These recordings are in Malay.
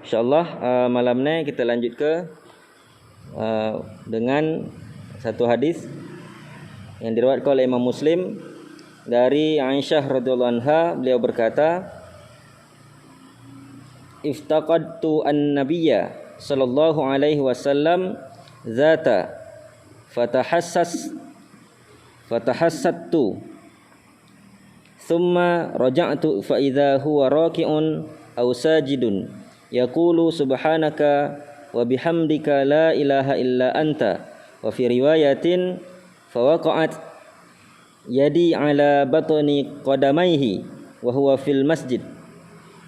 InsyaAllah malam ni kita lanjut ke dengan satu hadis yang diriwayatkan oleh Imam Muslim dari Aisyah radhiyallahu anha. Beliau berkata, "Iftaqadtu an-nabiyya sallallahu alaihi wasallam zata fatahassattu thumma raja'tu fa idza huwa raki'un aw sajidun yaqulu subhanaka wa bihamdika la ilaha illa anta." Wa fi riwayatin fawaqa'at yadi ala batni qadamaihi wa huwa fil masjid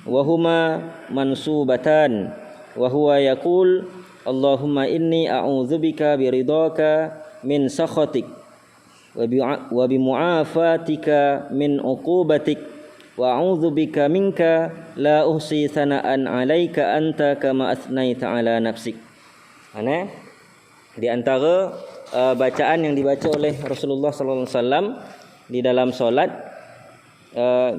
wa huma mansubatan wa huwa yaqul Allahumma inni a'udzubika biridhaka min sakhatik wa bimu'afatika min uqubatik wa a'udzubika minka la uhsi sana'an 'alaika anta kama asnaita 'ala nafsik. Di antara bacaan yang dibaca oleh Rasulullah sallallahu alaihi wasallam di dalam solat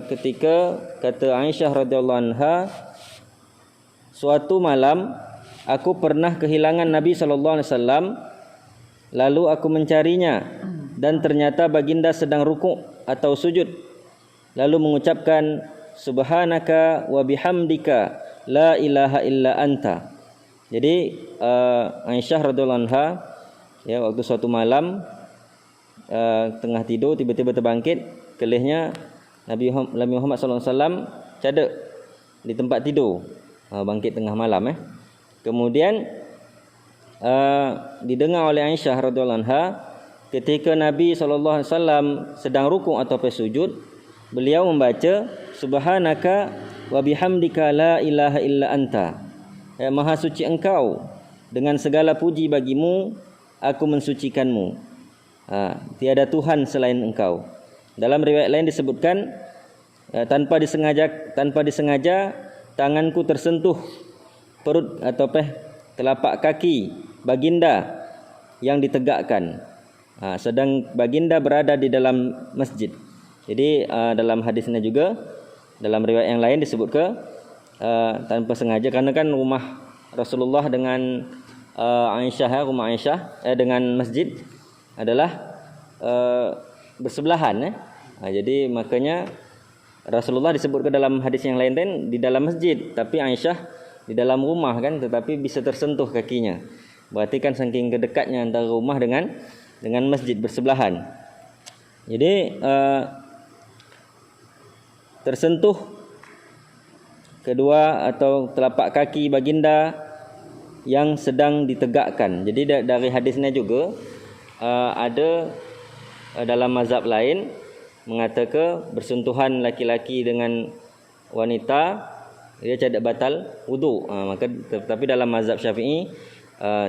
ketika kata Aisyah radhiyallahu anha, suatu malam aku pernah kehilangan Nabi sallallahu alaihi wasallam, lalu aku mencarinya dan ternyata baginda sedang rukuk atau sujud, lalu mengucapkan subhanaka wa bihamdika la ilaha illa anta. Jadi Aisyah radhiyallahu anha, ya, waktu suatu malam tengah tidur tiba-tiba terbangkit, kelihnya Nabi Muhammad sallallahu alaihi wasallam cadek di tempat tidur, bangkit tengah malam. Kemudian didengar oleh Aisyah radhiyallahu anha ketika Nabi sallallahu alaihi wasallam sedang rukuk atau sujud, beliau membaca subhanaka wa bihamdika la ilaha illa anta. Maha suci engkau, dengan segala puji bagimu aku mensucikanmu. Tiada Tuhan selain engkau. Dalam riwayat lain disebutkan tanpa disengaja tanganku tersentuh perut atau telapak kaki baginda yang ditegakkan, sedang baginda berada di dalam masjid. Jadi dalam hadisnya juga, dalam riwayat yang lain disebut ke tanpa sengaja, karena kan rumah Rasulullah dengan Aisyah, rumah Aisyah dengan masjid adalah bersebelahan. Jadi makanya Rasulullah disebut ke dalam hadis yang lain di dalam masjid, tapi Aisyah di dalam rumah kan, tetapi bisa tersentuh kakinya. Berarti kan saking kedekatnya antara rumah dengan masjid bersebelahan. Jadi tersentuh kedua atau telapak kaki baginda yang sedang ditegakkan. Jadi dari hadisnya juga ada dalam mazhab lain mengatakan bersentuhan laki-laki dengan wanita dia tidak batal wudu. Maka tetapi dalam mazhab Syafi'i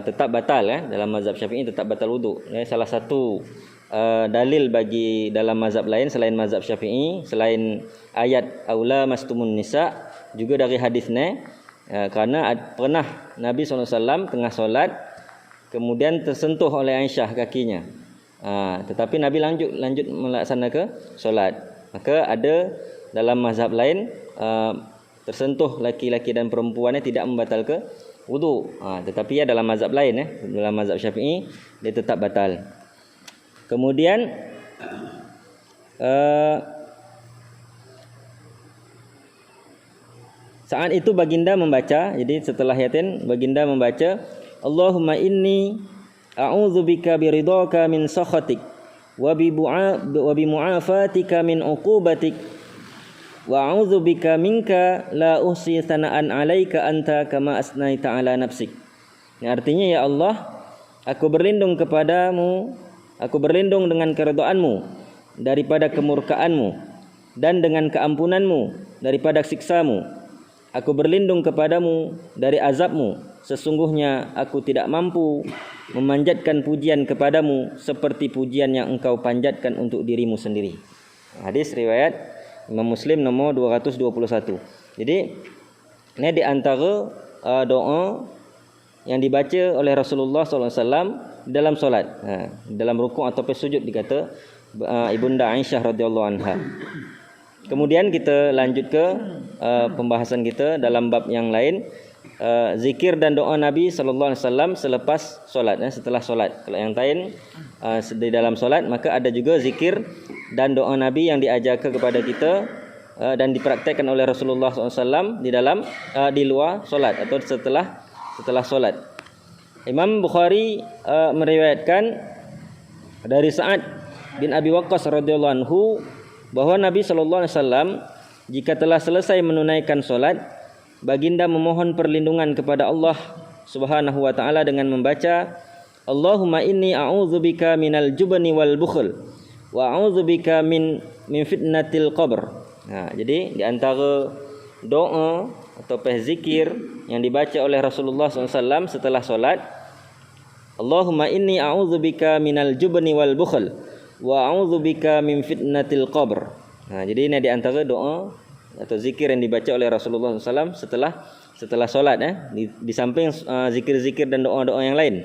tetap batal. Dalam mazhab Syafi'i tetap batal wudu. Salah satu dalil bagi dalam mazhab lain selain mazhab Syafi'i, selain ayat aula mastumun nisa, juga dari hadisnya, kerana pernah Nabi SAW tengah solat kemudian tersentuh oleh Aisyah kakinya, tetapi Nabi lanjut melaksanakan solat. Maka ada dalam mazhab lain tersentuh laki-laki dan perempuannya tidak membatalkan wudu, tetapi dalam mazhab lain, dalam mazhab Syafi'i dia tetap batal. Kemudian saat itu baginda membaca, jadi setelah yatin baginda membaca Allahumma inni a'udzubika biridhaka min sakhatik wa bi mu'afatika min uqubatik wa a'udzubika minka la uhsi sana'an 'alaika anta kama asnaita 'ala nafsik. Artinya, ya Allah, aku berlindung kepadamu, aku berlindung dengan keridhaanmu daripada kemurkaanmu dan dengan keampunanmu daripada siksamu. Aku berlindung kepadamu dari azabmu. Sesungguhnya aku tidak mampu memanjatkan pujian kepadamu seperti pujian yang engkau panjatkan untuk dirimu sendiri. Hadis riwayat Imam Muslim nomor 221. Jadi ini di antara doa yang dibaca oleh Rasulullah SAW dalam solat, dalam rukuk atau sujud, dikata Ibunda Aisyah radhiyallahu anha. Kemudian kita lanjut ke pembahasan kita dalam bab yang lain, zikir dan doa Nabi sallallahu alaihi wasallam selepas solat, setelah solat. Kalau yang lain di dalam solat, maka ada juga zikir dan doa Nabi yang diajarkan kepada kita dan dipraktikkan oleh Rasulullah SAW di dalam di luar solat atau setelah solat. Imam Bukhari meriwayatkan dari Sa'ad bin Abi Waqqas radhiyallahu anhu bahawa Nabi sallallahu alaihi wasallam jika telah selesai menunaikan solat, baginda memohon perlindungan kepada Allah Subhanahu wa taala dengan membaca, Allahumma inni a'udzubika minal jubni wal bukhl wa a'udzubika min fitnatil qabr. Jadi di antara doa atau zikir yang dibaca oleh Rasulullah SAW setelah solat, Allahumma inni a'udzubika minal jubni wal bukhl wa a'udzubika min fitnatil qabr. Jadi ini di antara doa atau zikir yang dibaca oleh Rasulullah SAW setelah solat, di samping zikir-zikir dan doa-doa yang lain.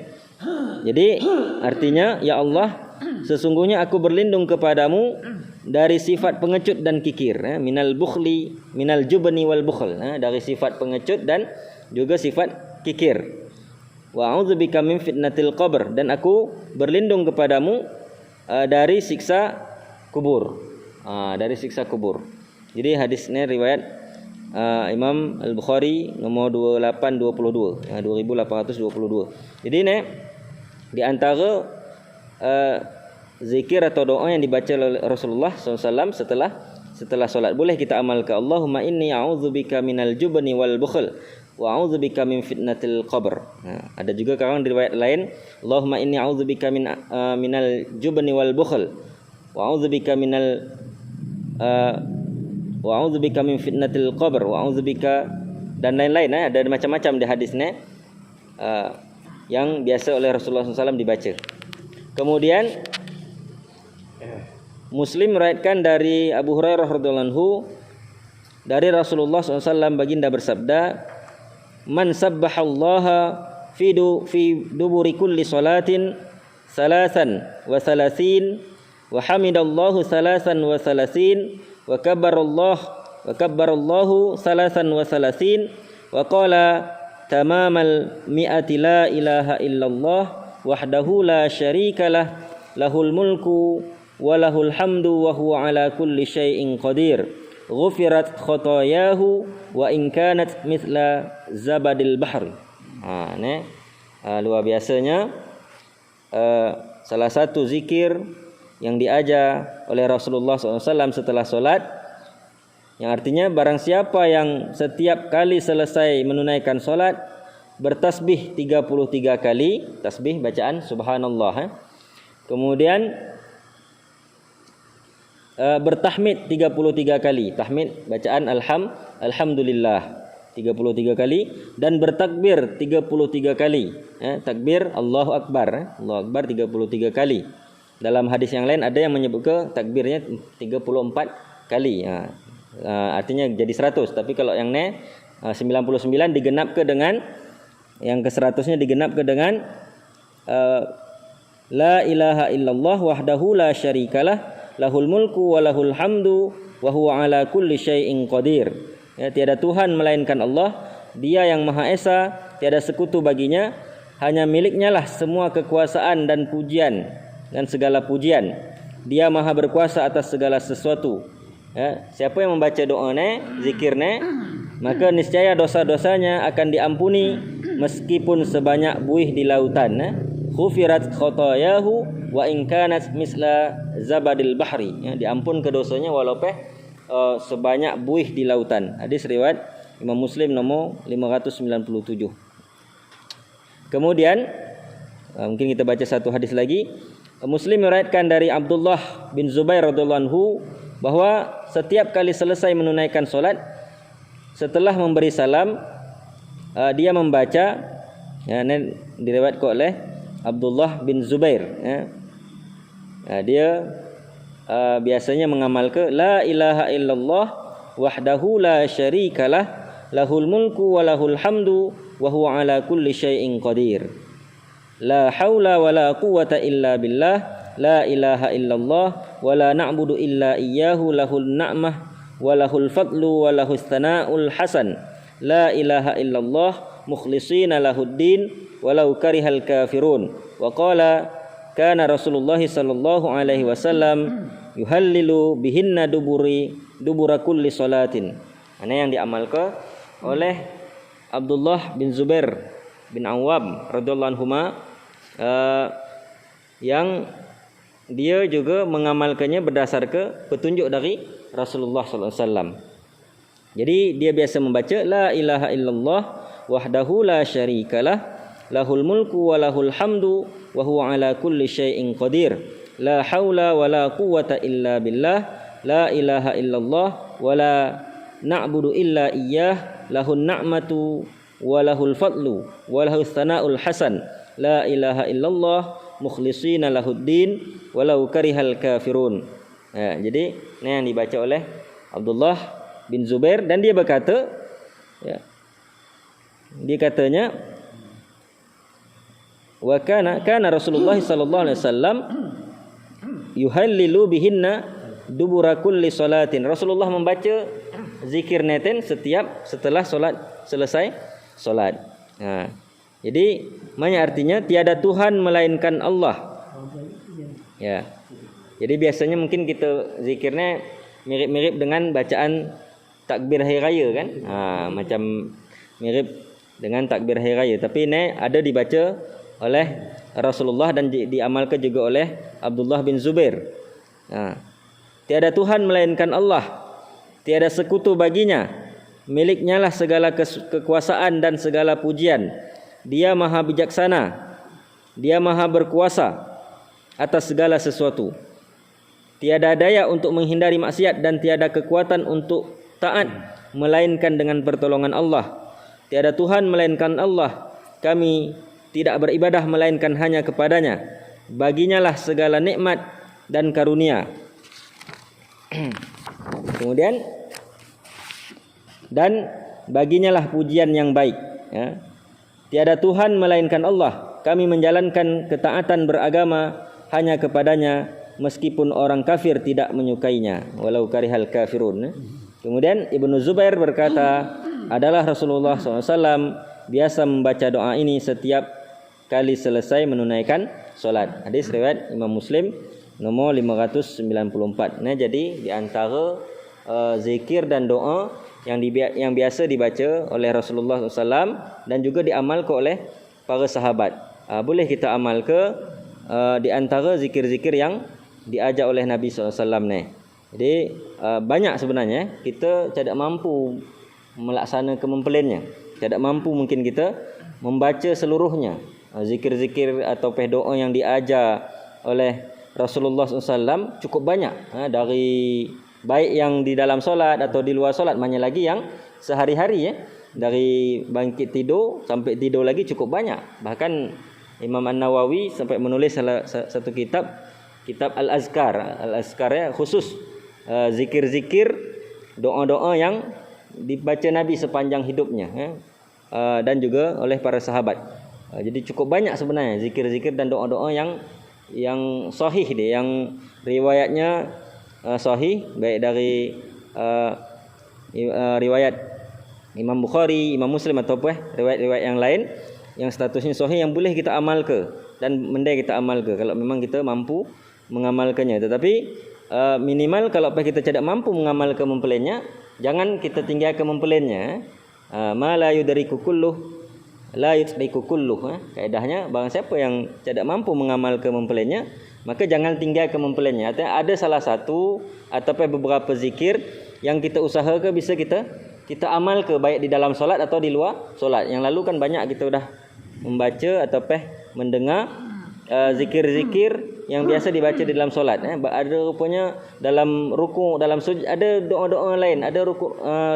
Jadi artinya, ya Allah, sesungguhnya aku berlindung kepadamu dari sifat pengecut dan kikir, minal bukhli minal jubni wal bukhl, dari sifat pengecut dan juga sifat kikir. Wa a'udzubika min fitnatil qabr, dan aku berlindung kepadamu dari siksa kubur. Dari siksa kubur. Jadi hadis ini riwayat Imam Al-Bukhari nomor 2822, 2822. Jadi ini di antara zikir atau doa yang dibaca oleh Rasulullah SAW setelah solat. Boleh kita amalkan. Allahumma inni a'udzubika minal jubni wal bukhl wa a'udzubika min fitnatil qabr. Ada juga kawan di riwayat lain, Allahumma inni a'udzubika minal jubni wal bukhl wa a'udzubika wa a'udzubika min fitnatil qabr wa a'udzubika, dan lain-lain. Ada macam-macam di hadis ni yang biasa oleh Rasulullah SAW dibaca. Kemudian Muslim meriwayatkan dari Abu Hurairah radhiyallahu anhu dari Rasulullah SAW, baginda bersabda, man sabbahallaha fi duburi kulli salatin salasan wa salasin wa hamidallahu salasan wa salasin wa kabbarallahu salasan wa salasin wa qala tamamal mi'ati la ilaha illallah wahdahu la syarika lah lahul mulku wa lahul hamdu wa huwa ala kulli syai'in qadir ghufirat khotayahu wa in kanat mithla zabadil bahr. Luar biasanya salah satu zikir yang diajar oleh Rasulullah SAW setelah solat, yang artinya barang siapa yang setiap kali selesai menunaikan solat bertasbih 33 kali, tasbih bacaan subhanallah, kemudian bertahmid 33 kali, tahmid bacaan alhamdulillah 33 kali, dan bertakbir 33 kali, takbir Allahu Akbar, Allahu Akbar 33 kali. Dalam hadis yang lain ada yang menyebut ke takbirnya 34 kali. Artinya jadi 100. Tapi kalau yang ni 99 digenap ke dengan yang ke 100-nya digenap ke dengan la ilaha illallah wahdahu la syarikalah lahul mulku wa lahul hamdu wa huwa ala kulli syai'in qadir. Tiada Tuhan melainkan Allah, Dia yang Maha Esa, tiada sekutu baginya, hanya miliknya lah semua kekuasaan dan pujian dan segala pujian. Dia Maha berkuasa atas segala sesuatu. Siapa yang membaca doa ni, zikir ni, maka niscaya dosa-dosanya akan diampuni meskipun sebanyak buih di lautan. Khufirat khotayahu wa in kanat misla zabadil bahri. Diampun ke dosanya walaupun sebanyak buih di lautan. Hadis riwayat Imam Muslim nomor 597. Kemudian mungkin kita baca satu hadis lagi. Muslim meriwayatkan dari Abdullah bin Zubair radhiyallahu anhu bahwa setiap kali selesai menunaikan solat, setelah memberi salam, dia membaca, ini diriwayatkan oleh Abdullah bin Zubair. Dia biasanya mengamalkan la ilaha illallah wahdahu la syarikalah lahul mulku wa lahul hamdu wa huwa ala kulli syai'in qadir. La haula wa la quwwata illa billah, la ilaha illallah wa la na'budu illa iyyahu lahul na'mah wa lahul fadlu wa lahus thana'ul hasan la ilaha illallah mukhlishina lahuddin walau karihal kafirun. Wa qala kana Rasulullah sallallahu alaihi wasallam yuhallilu bihinna dubura kulli salatin. Ini yang diamalkan oleh Abdullah bin Zubair bin Awwam radhiyallahu anhuma, yang dia juga mengamalkannya berdasarkan petunjuk dari Rasulullah sallallahu alaihi wasallam. Jadi dia biasa membaca la ilaha illallah wahdahu la syarikalah lahul mulku wa lahul hamdu wa huwa ala kulli syai'in qadir la haula wa la quwwata illa billah la ilaha illallah wa la na'budu illa iyyah lahun na'matu wa lahul fadlu wa lahus tsana'ul hasan la ilaha illallah mukhlishina lahuddin walau karihal kafirun. Jadi ini yang dibaca oleh Abdullah bin Zubair, dan dia berkata, ya, dia katanya wa kana Rasulullah sallallahu alaihi wasallam yuhallilu bihinna dubura kulli salatin. Rasulullah membaca zikir neten setelah solat selesai solat. Jadi maknanya artinya tiada Tuhan melainkan Allah. Ya. Jadi biasanya mungkin kita zikirnya mirip-mirip dengan bacaan takbir hari raya kan? Macam mirip dengan takbir hari raya, tapi ini ada dibaca oleh Rasulullah dan diamalkan juga oleh Abdullah bin Zubair. Tiada Tuhan melainkan Allah, tiada sekutu baginya, miliknya lah segala kekuasaan dan segala pujian. Dia maha bijaksana, dia maha berkuasa atas segala sesuatu. Tiada daya untuk menghindari maksiat dan tiada kekuatan untuk taat melainkan dengan pertolongan Allah. Tiada Tuhan melainkan Allah. Kami tidak beribadah melainkan hanya kepadanya. Baginya lah segala nikmat dan karunia. Kemudian, dan baginya lah pujian yang baik. Ya. Tiada Tuhan melainkan Allah. Kami menjalankan ketaatan beragama hanya kepadanya, meskipun orang kafir tidak menyukainya, walau karihal kafirun. Kemudian Ibnu Zubair berkata, adalah Rasulullah SAW biasa membaca doa ini setiap kali selesai menunaikan solat. Hadis riwayat Imam Muslim nomor 594. Nah, jadi di antara zikir dan doa yang biasa dibaca oleh Rasulullah SAW dan juga diamalkan oleh para sahabat. Boleh kita amalkan di antara zikir-zikir yang diajak oleh Nabi SAW ni. Jadi banyak sebenarnya kita tidak mampu melaksanakan mempelainya. Tidak mampu mungkin kita membaca seluruhnya. Zikir-zikir atau doa yang diajar oleh Rasulullah SAW cukup banyak. Dari baik yang di dalam solat atau di luar solat, mana lagi yang sehari-hari ya. Dari bangkit tidur sampai tidur lagi cukup banyak. Bahkan Imam An-Nawawi sampai menulis satu kitab Al-Azkar. Al-Azkar ya, khusus zikir-zikir, doa-doa yang dibaca Nabi sepanjang hidupnya ya. Dan juga oleh para sahabat. Jadi cukup banyak sebenarnya zikir-zikir dan doa-doa yang sahih dia, yang riwayatnya sahih, baik dari riwayat Imam Bukhari, Imam Muslim ataupun riwayat-riwayat yang lain yang statusnya sahih yang boleh kita amalkan dan mendai kita amalkan kalau memang kita mampu mengamalkannya. Tetapi minimal kalau kita tidak mampu mengamalkan mempelainya, jangan kita tinggalkan mempelainya. Ma la yudriku kulluh la yudriku kulluh. Kaedahnya barang siapa yang tidak mampu mengamalkan mempelainya, maka jangan tinggalkan mempelainya. Artinya ada salah satu ataupun beberapa zikir yang kita usahakan bisa kita amalkan baik di dalam solat atau di luar solat. Yang lalu kan banyak kita dah membaca ataupun mendengar zikir-zikir yang biasa dibaca di dalam solat. Ada rupanya dalam ruku', dalam sujud ada doa-doa lain, ada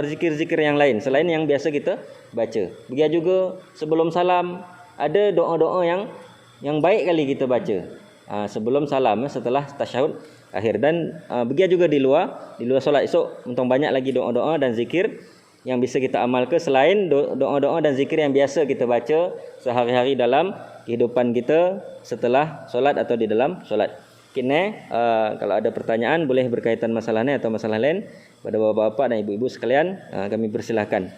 zikir-zikir yang lain selain yang biasa kita baca. Begitu juga sebelum salam ada doa-doa yang baik kali kita baca. Sebelum salam, setelah tasyahud akhir, dan begitu juga di luar solat esok untung banyak lagi doa-doa dan zikir yang bisa kita amalkan selain doa-doa dan zikir yang biasa kita baca sehari-hari dalam kehidupan kita setelah solat atau di dalam solat. Kini kalau ada pertanyaan boleh berkaitan masalah ini atau masalah lain pada bapak-bapak dan ibu-ibu sekalian, kami persilahkan.